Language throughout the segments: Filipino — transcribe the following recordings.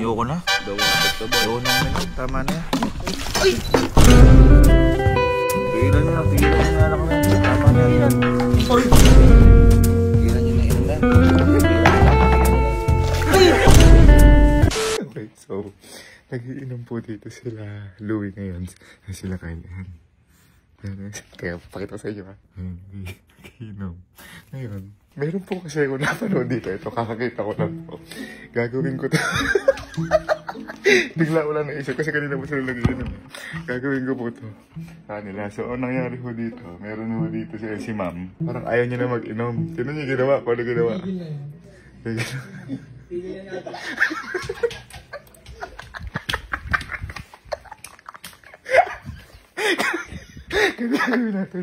Ayoko na. Ayoko na uminom. Tama na yan. Ay! Tigilan nyo lang. Tama na yan. Ay! Tigilan nyo na yun na. Okay, so, nag-iinom po dito sila Louie ngayon. Sila Kailan. Kaya pakita ko sa inyo ha. Nag-iinom. Ngayon, meron po kasi ako napanood dito. Ito, kakakita ko lang po. Gagawin ko to. Bigla ko lang naisip kasi kanina po sila nag-iinom. Gagawin ko po to. Kanila. So, ang nangyari po dito, meron po dito si ma'am. Parang ayaw niya na mag-inom. Tinan niyo ginawa. Paano ginawa? Tigil na natin. Gagawin natin.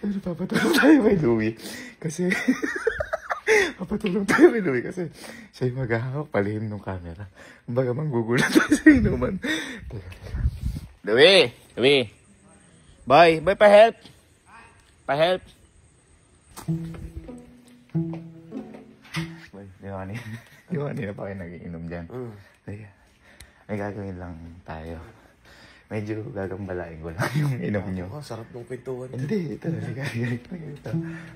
Pero papatulong tayo kay Louie. Kasi papatulong tayo kay Louie kasi siya yung maghahawak palihim ng camera. Kumbaga manggugulat tayo sa inuman. Louie! Louie! Boy! Boy, pa-help! Pa-help! Boy, di ba kanina? Di ba kanina pa kayo nag-iinom dyan? May gagawin lang tayo. Medyo gagambalain ko lang yung inom nyo. Oh, sarap ng kwentuhan. Hindi, ito. Ito.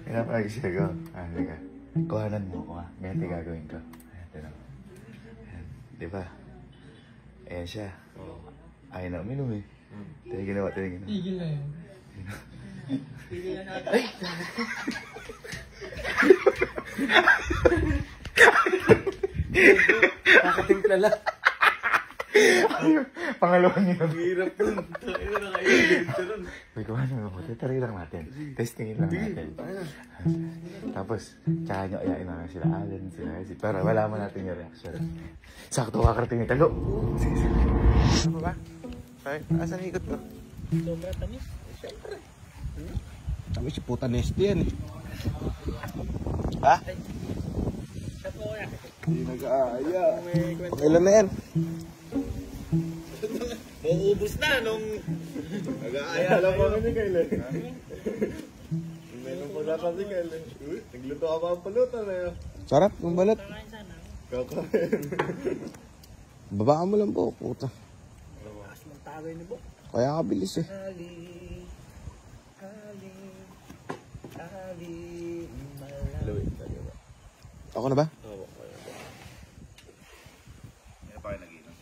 Pinapalagi siya ko. Halika. Kuhanan mo ko ha. Ganyan gagawin ko. Ito na. Diba? Ayan siya. Ayaw na uminom eh. Tayo ginawa. Tigil na yun. Tigil na natin. Ay! Nakatimpla lang. Pangalawang yun. Hirap nun. Tayo na kayo. May kuhanan mo. Tataray lang natin. Testingin lang natin. Tapos, tsaka nyo ayain namin sila Allen, sila Ezzy. Para wala mo natin yung reaction. Sakto kakarating yung talo. Sige, sige. Ano ba? Ay, asan yung ikot ko? Sobra tamis. Siyempre. Tamis yung puta neste yan eh. Ha? Siya po na. Hindi nag-aaya. Ilan na yan? Mauubos na nung... Nag-aaya lang po kami kailan. Meron po na kasi kailan. Nagluto ka pa ang paluto na yun. Sarap yung balat. Kakain sana. Kakain. Babaan mo lang po, puta. Lakas magtagay ni Bo. Kaya kabilis eh. Ali, malaw. Ako na ba? Oo, kaya ba? Hindi pa kayo nag-inom.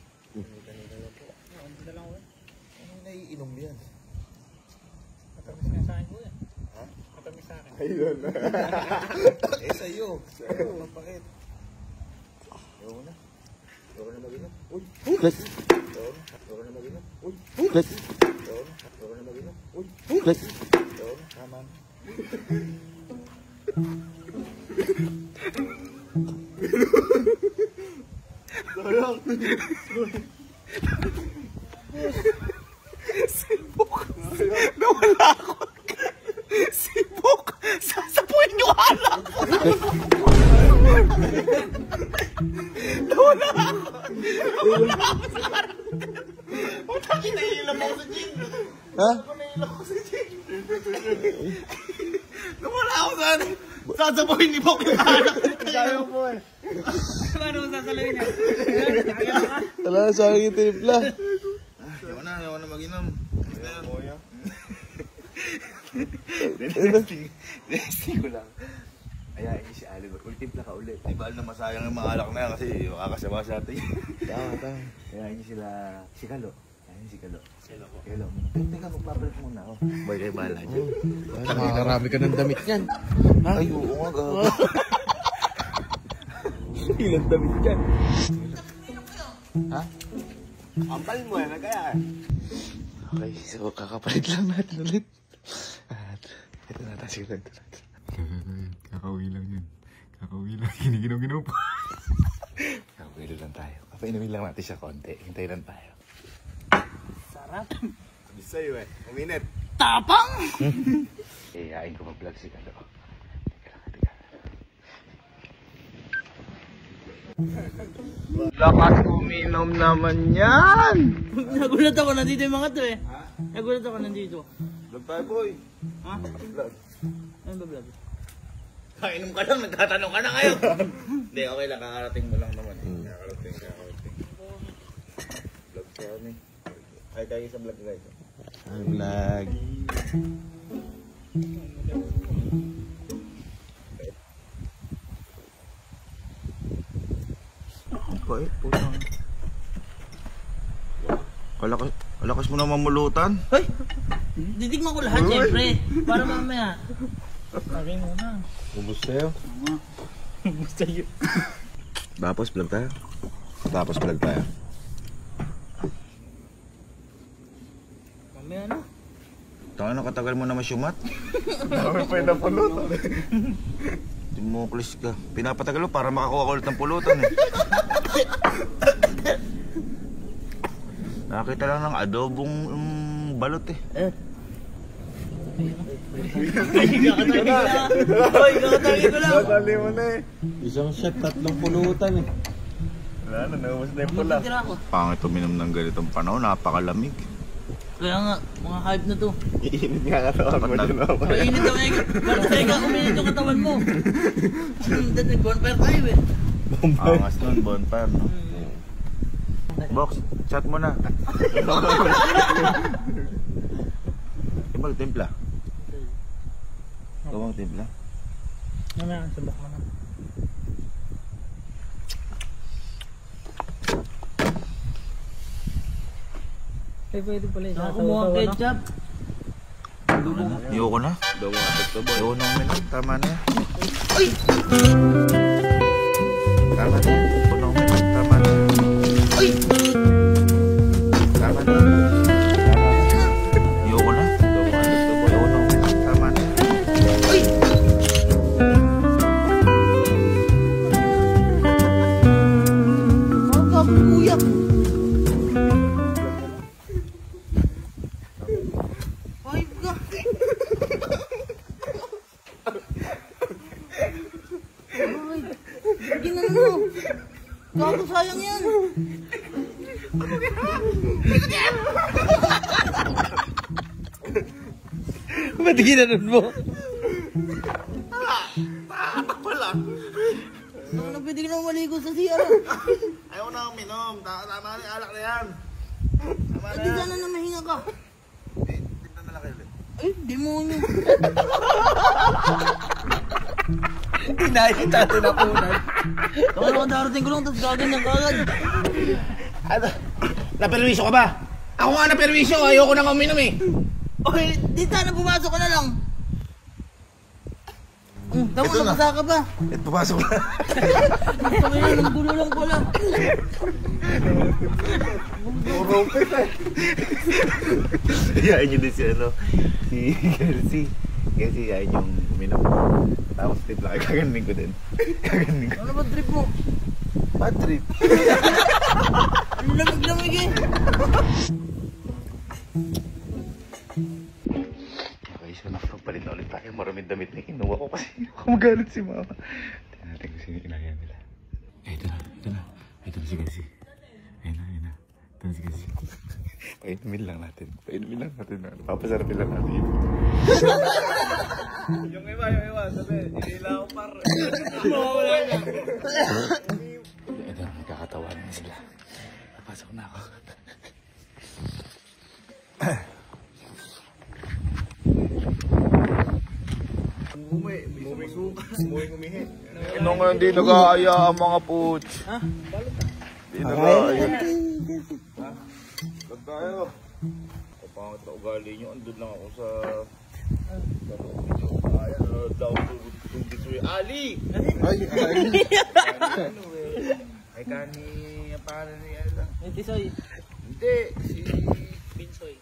Ganito lang po. Hindi na lang ko. Anong naiinom yan? Matamis nga sa akin ko yan. Ha? Matamis sa akin. Ayun. Eh, sa'yo. Sa'yo, mapakit. Ayaw na. Ayaw na mag-inom. Uy! Click. Ayaw na mag-inom. Uy! Click. Ayaw na mag-inom. Uy! Click. Ayaw na. Tama na. Sayang. Sibok! Nawala ako! Sibok! Sasapuin niyo alak! Nawala ako! Nawala ako sa harap! Puta, kinailam ako sa gym! Ha? Kinailam ako sa gym! Nawala ako sa ano! Sasapuin ni Bok yung alak! Kaya po eh. Paano mo sasalawin yan? Wala na sa akin yung tripla. Ayaw na mag-inom. Nesting ko lang. Ayain niyo si Oliver. Ultimpla ka ulit. Di ba na masayang yung mga alak na yan kasi makakasama sa atin. Tama. Ayain niyo sila si Kalo. Ayain si Kalo. Kalo. Teka, magpapalit muna ako. Boy, kayo bahala dyan. Nakarami ka ng damit yan. Ay, oo nga gago. Ilang damit yan. Ha? Ampal mo yan na kaya. Okay, so kakapalit lang natin ulit. At ito na tayo sila. Kakauwi lang yun. Kakauwi lang. Giniginom-ginom pa. Kakauwi lang tayo. Kapainumin lang natin siya konti. Hintay lang tayo. Sarap. Sabi sa'yo eh. Uminit. Tapang! Iyain ko mag-vlog si Kalo. Lakas uminom naman yan. Nagulat ako, nandito yung mga to eh. Nagulat ako, nandito. Vlog tayo boy. Ha? Vlog. Ano ba vlog? Kainom ka lang, nagtatanong ka na ngayon. Hindi, okay lang. Kakarating mo lang naman. Kakarating ka. Ay, tayo sa vlog guys. Vlog. Okay, putang. Kalakas mo na mamulutan. Hoy! Titigman ko lahat, syempre. Para mamaya. Lagay mo na. Ubus sa'yo. Ubus sa'yo. Tapos vlog tayo. Mamaya na. Tangin na katagal mo na masyumat. Dami pa yung napulutan. Timuklis ka. Pinapatagal mo para makakuha ko ulit ng pulutan eh. Nakakita lang ng adobong balot eh. Kakatagin ko lang. Dali mo na eh. Isang shot, 3 pulutan eh. Wala na, naubos na yung pula. Tira ako. Pangit uminom ng ganitong panahon, napakalamig. Kaya nga, mga hype na to. Iinit nga katawan mo dyan ako. Mainit daw eh. Ba't teka, uminit yung katawan mo? Dati, bonfire tayo eh. Angas nun, bonfire no? Box, chat mo na. Ibang timpla. Gawang timpla. Mamaya, sabak mo na. Ay, pwede pala yun. Nakakumuha ang ketchup. Ayoko na. Ayoko na uminom. Tama na yan. Uy! Tama na yan. Ayoko na uminom. Tama na yan. Uy! Tama na yan. Ayoko na. Ayoko na uminom. Tama na yan. Uy! Ang kakuya. Ay, ka. Ay, ginan mo. Gago, sayang yan. Ba't ginanon mo? Ano pwede ka naman maligo sa CR? Ayaw na uminom. Tama na yung alak na yan. Pwede sana na mahinga ka. Tignan na lang kayo ulit. Ay, demonyo. Hinahit natin na punan. Ano ka darating ko lang, tapos gaganyan kagad. Ano? Naperwisyo ka ba? Ako nga naperwisyo, ayoko nang uminom eh. Okay, di sana pumasok ka na lang. Tama, nakasa ka pa. Ito, papasok na. Tama yan, ang gulo lang pala. Urupit eh. Yayain nyo din si si Kelsey. Kelsey, yayain yung uminom. Tapos tip lang, kaganin ko din. Kaganin ko. Ano ba trip mo? Bad trip. Ang lamig-lamig eh. Okay, so nakapagpalit na ulit tayo. Maraming damit na kinuha ko kasi kumagalit si mama. Tignan natin kung sino inaya nila. Ito na. Ito na si Kelsey. Ayun na. Ito na si Kelsey. Painumin lang natin. Papasarapin lang natin yun. Yung iba. Sabi, inila ako par. Mawawala na. Ito, nagkakatawanan na sila. Napasok na ako. Umuwi. Ino nga hindi nag-aaya ang mga puch. Hindi nag-aaya. Huwag tayo. Kapangit na ugali nyo. Andun lang ako sa... Ayan, daw itong Bisway. Ali! Ali! Ay, kani... Ang pangalan ni Ella. Tisoy. Hindi, si... Binsoy.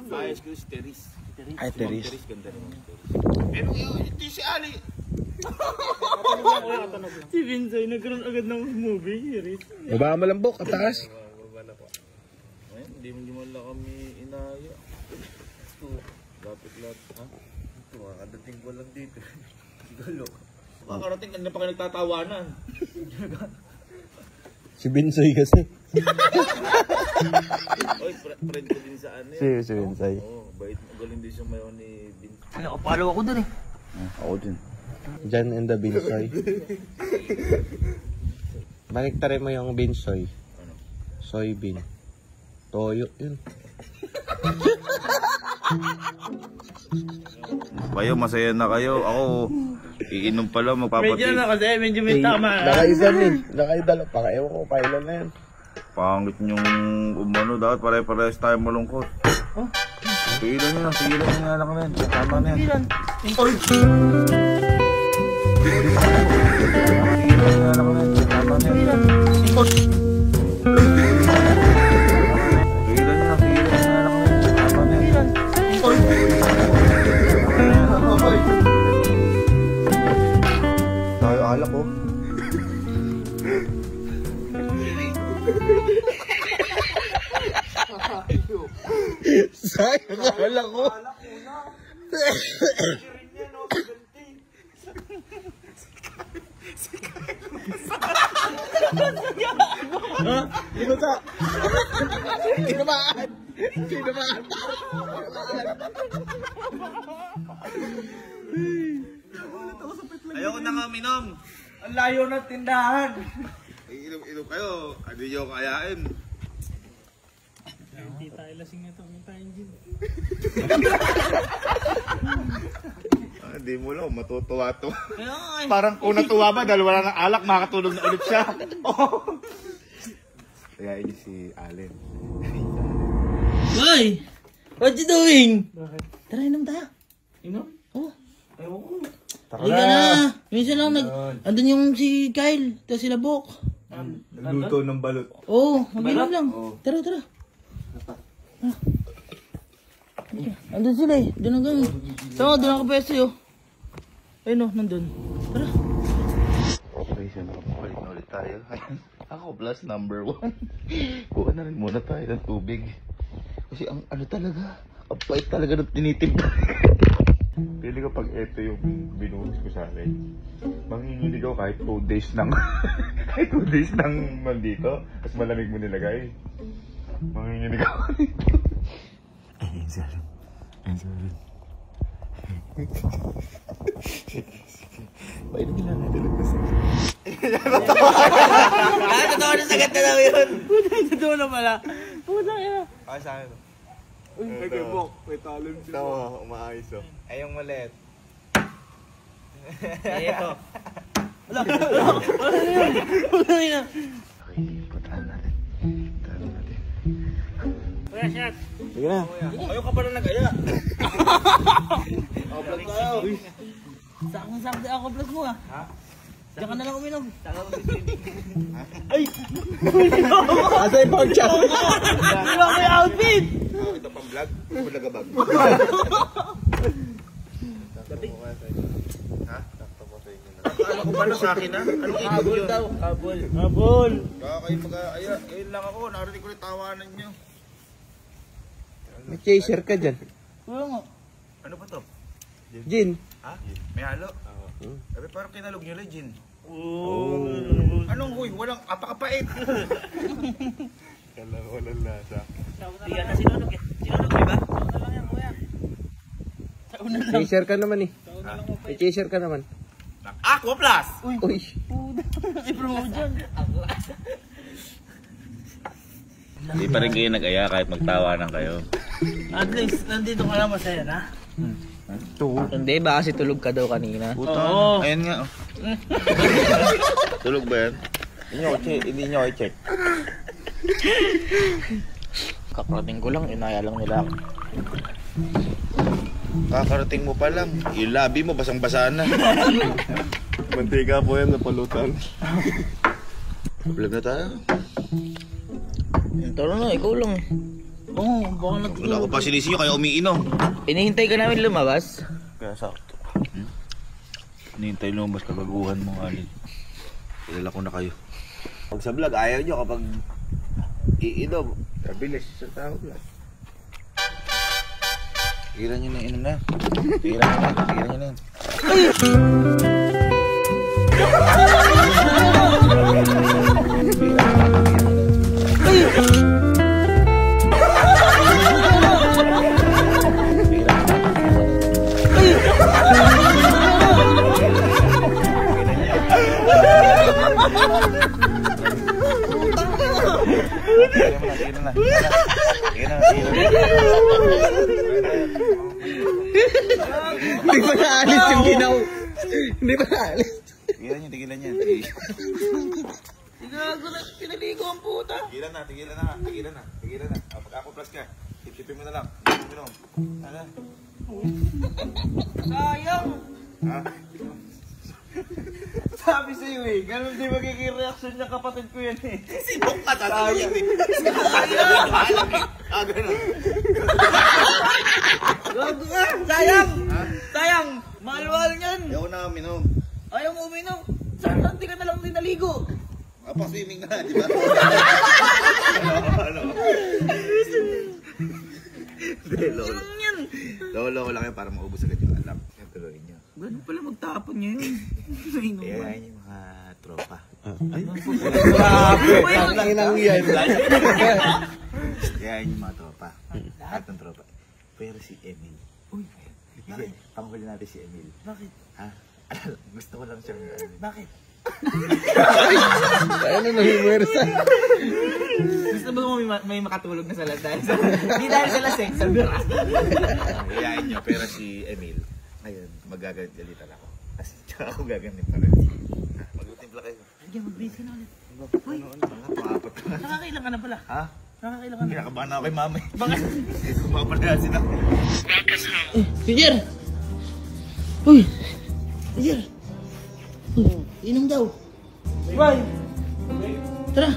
Bias ko si Teris. Ay, Teris. Ganda naman si Teris. Pero hindi si Ali. Si Binsoy, nagkaroon agad ng movie series. Baba malambok, at taas. Ayun, hindi mo lang kami inaya. Lapit lahat. Ha? Ito, makakadating ko lang dito. Galo. Makakarating ka na pa kayo nagtatawanan. Si Binsoy kasi. Oy, friend ko din sa ano Si Binsoy. Oo, bait. Galing din siya mayon ni Bin. Ano, follow ako dun eh. Ako din. Jan and the Binsoy. Baliktarin mo yung Binsoy. Soybean. Toyo yun. Kayo, masaya na kayo. Ako, iinom pala, magpapati. Medyo na kasi, medyo may tama. Nakaisa din. Nakaidala pa. Ewan ko, kailan na yan. Pangit yung umano, dapat pare-parehas tayo malungkot. Oh? Tigilan nyo yung anak na yan. Tama na yan. Ilan? Tayo alak ko. Sayang alak ko. Tinamaan. Ayoko na nga minom. Ang layo ng tindahan. Inom kayo. Hindi nyo kayain. Hindi tayo lasing nito. Hindi tayong gin. Hindi mo lang, matutuwa to. Kaya nga eh. Parang kung natuwa ba dahil wala ng alak, makatulog na ulit siya. Kaya ini si Allen. Hoy! What you doing? Bakit? Tara, inom tayo. Inom? Oo. Ewan ko. Halika na. Minsan lang andun yung si Kyle. Tapos sila Bok. Nagluto ng balot. Oo, mag-inom lang. Tara, tara. Andun sila eh. Doon hanggang. Tama, doon ako pwesto yun. Ayun o, nandun. Tara. Okay, so nakapabalik na ulit tayo. Ako plus number 1. Kuha na rin muna tayo ng tubig. Kasi ang ano talaga, ang pait talaga ng tinitip. Pili ko pag ito yung binuhos ko sa akin. Manginginig ako kahit 2 days nang kahit 2 days nang nandito. Tapos malamig mo nilagay. Manginginig ako dito. Ayun siya rin. Ayun siya rin. Pwede nila natin nagpasal. Totoo na sagat na daw yun. Totoo na pala. Puta ka. Ay, sa akin. May kibok. May talon siya. Ito, umaayos oh. Ay, yung malit. Ito. Wala na yun. Wala na yun. Okay, patahan natin. Patahan natin. Kuya, shot. Sige na. Ayaw ka pa na nag-aya. Vlog tayo. Sakang-sakang ako plus mo ah. Ha? Diyan ka na lang uminom. Ay! Asa yung pang chat? Iba ko yung outfit! Ito pang vlog. Vlogabag. Ha? Ano ko pala sa akin ha? Anong ikot yun? Habol. Habol. Baka kayo mag-aya. Ngayon lang ako. Nakarinig ko yung tawanan nyo. May chaser ka dyan. Wala nga. Ano ba to? Gin. Ha? May halo? Sabi parang kinalog nyo lang, Jin. Oh. Anong huy? Walang apakapait. Walang lasa. Hindi ka na sinunog eh. Sinunog mo ba? Sauna lang yan, kuya. Sauna lang. Chaser ka naman eh. May chaser ka naman. Aqua Plus! Uy. I-promote dyan. Hindi pa rin kayo nag-aya kahit magtawanan kayo. At least, nandito ka lang masaya na. Hindi, baka kasi tulog ka daw kanina. Oo. Ayan nga. Oh. Tulog ba yan? Hindi nyo i-check. Kakarating ko lang, inaya lang nila ako. Kakarating mo pa lang. Yung labi mo, basang-basa na. Mantika po yan, napalutan. Vlog na tayo. Tara na, ikaw lang eh. Oo, baka Wala ko natulog. pa sinisiyo, kaya umiinom. Inihintay ka namin lumabas? Kaya sakto. Hinihintay lumabas kagaguhan mo, Ali. Kilala ko na kayo. Pag sa vlog, ayaw nyo kapag iinom. Kabilis sa tao vlog. Tigilan nyo na inom na. Tigilan nyo na. Tigilan nyo na. Hindi pa naalis yung ginaw. Hindi pa naalis. Tigilan niya. Gago na, pinaligo ang puta. Tigilan na. Pag-ako plus ka. Sipsipin mo na lang. Minom. Sayang. Ha? Sabi sa'yo eh, ganun di magiging reaction niya kapatid ko yan eh. Sinong katatayin eh? Ganun. Gago ka, sayang. Sayang, mahal-mahal niyan. Ayaw na minom. Ayaw mo uminom. Sana hindi ka na lang din naligo. Swimming na, di ba? Lolo ko lang yun para maubos agad yung alam. Yan, tuloy niyo. Ganun pala magtapon niya yun. Kaya yan yung mga tropa. Nang yan. Kaya yan yung mga tropa. Lahat ng tropa. Pero si Emil. Uy, panghuli natin si Emil. Bakit? Ha? Gusto ko lang siyang... Bakit? Ano na himwersa? Gusto mo may makatulog na sa dahil hindi dahil sa lasing, sa bira. Iyain niyo, pero si Emil, ngayon, magagalit-galitan ako. Kasi tsaka ako gaganit pa rin. Mag-utimpla kayo. Sige, mag-base ka na ulit. Uy, Maapat ka. nakakailan ka na pala. Ha? Nakakailan ka na. Kinakabahan ako kay mama eh. Bakit? Kumapalasin ako. Teacher! Uy! Teacher! Uy, inom daw. Bye! Tara!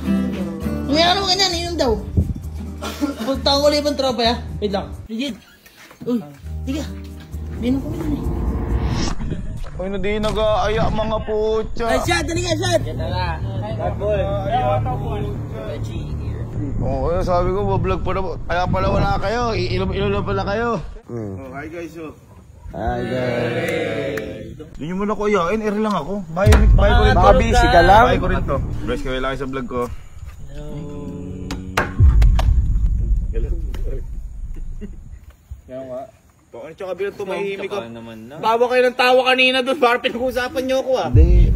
Umaya ka naman ganyan, inom daw. Punta ko ulit ang tropa ya. Wait lang. Legit! Uy, tiga! Inom kami nun eh. Uy, na di nag-aaya mga putya. Ay, shot! Dali nga, shot! Yan na nga. Bad boy. Oo, sabi ko, bablog pa na po. Kaya pala wala kayo. Iinom-inom na pala kayo. Oh, hi guys, oh. Hi guys. Hindi nyo muna ko iyain, eri lang ako. Bye ko rin. Baka busy ka lang. Bye ko rin to. Bless kayo lang sa vlog ko. Ano tsaka bilang tumahimik ka? Tawa kayo ng tawa kanina doon. Parang pinag-uusapan niyo ako ah. Hindi.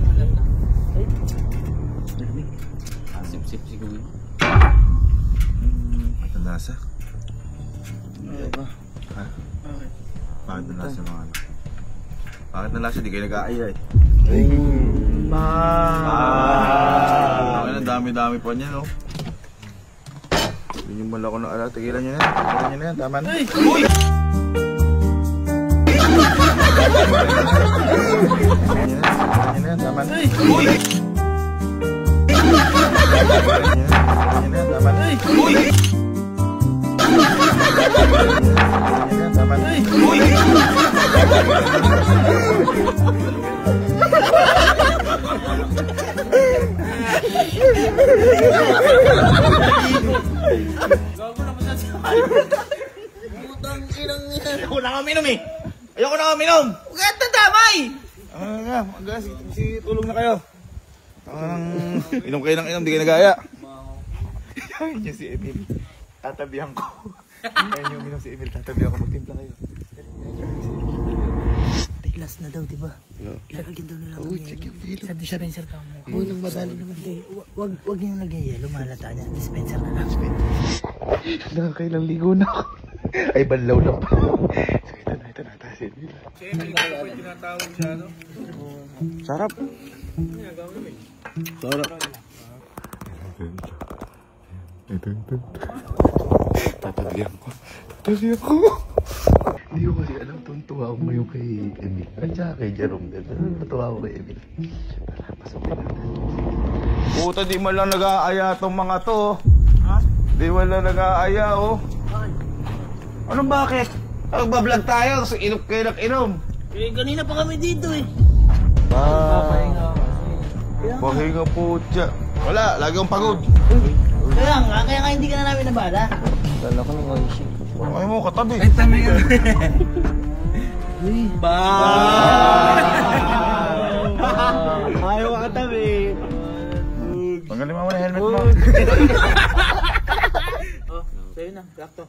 Sip-sip siguro. Ang lasa? Ha? Bakit ang lasa mga ano? Bakit ang lasa? Di kayo nag-aaya eh. Ang dami-dami pa niya, no? Hindi nyo mala ko na ala. Tigilan nyo na yan. Tigilan nyo na yan. Tama na. Uy! Tigilan nyo na yan. Tama na. Uy! Tigilan nyo na yan. Tama na. Uy! Tama na. Uy! Putang inang yan. Ayoko na kaminom eh! Ayoko na kaminom! Huwag ka tatamay! Si tulong na kayo. Inom kayo ng inom, di kayo nag-aaya. Ayun niyo si Emil. Tatabihan ko. Ayun yung uminom si Emil, tatabihan ko. Magtimpla kayo. Last na daw, diba? Ilagagin daw nila kami. Sa dispenser ka mo. Huwag nang madali naman. Huwag niyo lagyan yelo, malata niya. Dispenser na lang. Nakakailang ligo na ako. Ay, banlaw na pa. So, ito na, taas si Emil. Si Emil, ito pa yung tinatawag siya, no? Sarap. Sarap. Ito. Tatabihan ko. Hindi ko kasi alam, tuwa ako ngayon kay Emil. At saka kay Jerome din. Natuwa ako kay Emil. Tara, pasok na natin. Puta, di man lang nag-aaya tong mga to. Ha? Di man lang nag-aaya, oh. Ano bakit? Magbablog tayo, kasi inom kayo ng inom. Eh, kanina pa kami dito eh. Pahinga po, tya. Wala, lagi akong pagod. Kaya nga hindi ka na namin nabala. Dala ko ng oishi. Ay mo, katabi. Ay, tama yun. Uy. Ayaw ka tabi. Tanggalin mo na helmet mo. Oh, sa'yo na, sakto.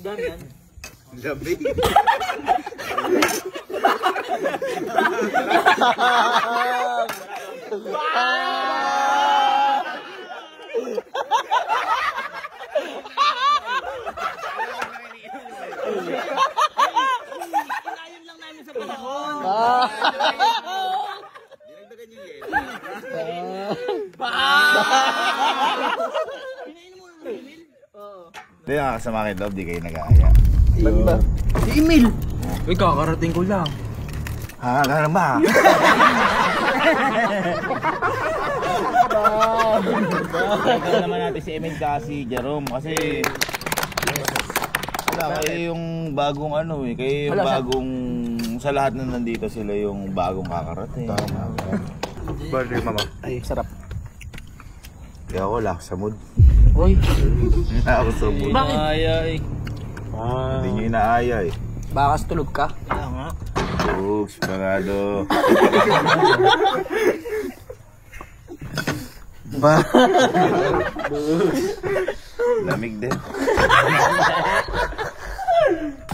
Dami yan. Labi. Kinayon lang namin sa panahon. Dinagdagan yung yelo. Pinainom mo ng Emil? Hindi, nakakasama kayo loob, di kayo nag-aaya. Ba't ba? Si Emil! Uy, kakarating ko lang. Ha, gano'n ba? Ito naman natin si Emil kasi Jerome kasi wala, kayo yung bagong ano eh, kayo yung bagong sa lahat na nandito sila yung bagong kakarating. Bali, mama. Ay, sarap. Kaya ako wala sa mood. Uy, Wala ako sa mood. bakit? Ay. Hindi nyo inaaya eh. Bakas tulog ka? Kaya nga. Oops, parado. Lamig din.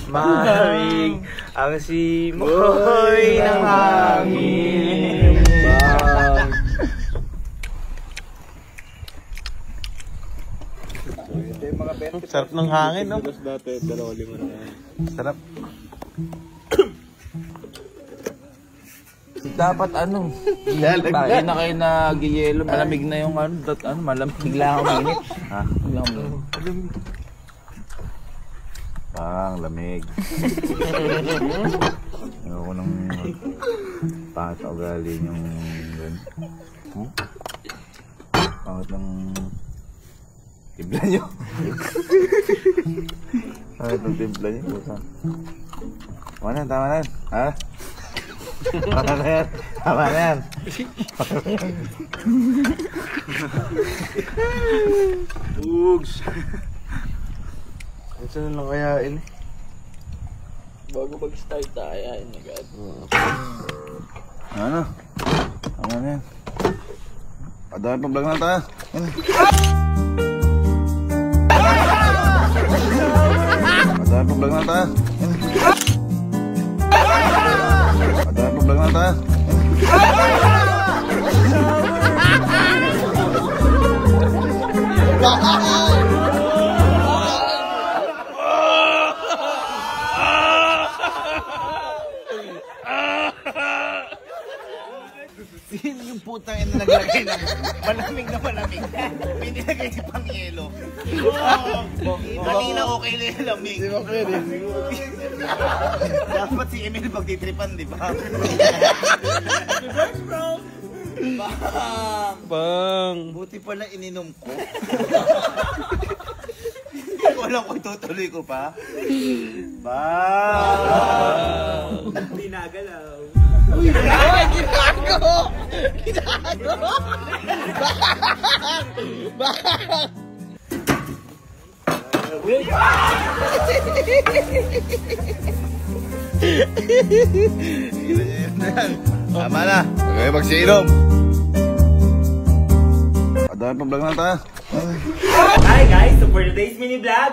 Maraming ang simoy ng hangin. Sarap ng hangin, no? Sarap. Dapat ano? Bakit na kayo nag-yelo? Malamig na yung ano, malamig. Bigla akong mainit. Ha? Bigla akong mainit. Parang lamig. Ayoko nang pangit na ugali yung gano'n. Pangit ng timpla nyo. Pangit ng timpla nyo. Tama na, tama na. Ha? Tama na yan. Tama na yan. Ugs. Ito na lang kayain eh. Bago mag-start tayo, ay nagad. Ano? Tama na yan. Padaan pa vlog na tayo. Yan. Padaan pa vlog na tayo. Yan. Padaan pa vlog na tayo. Sino yung putang ina naglagay ng malamig na malamig? May nilagay si pang yelo. Kanina okay na yung lamig. Di ba pwede? Dapat si Emil pagtitripan, di ba? Bang! Buti pala ininom ko. Hindi ko alam kung tutuloy ko pa. Hindi nagalaw. Uy, ginago! Ginago! Bakit? Tama na. Huwag kayo magsiinom. Padaan pa vlog na tayo. Hi guys! So for today's mini vlog,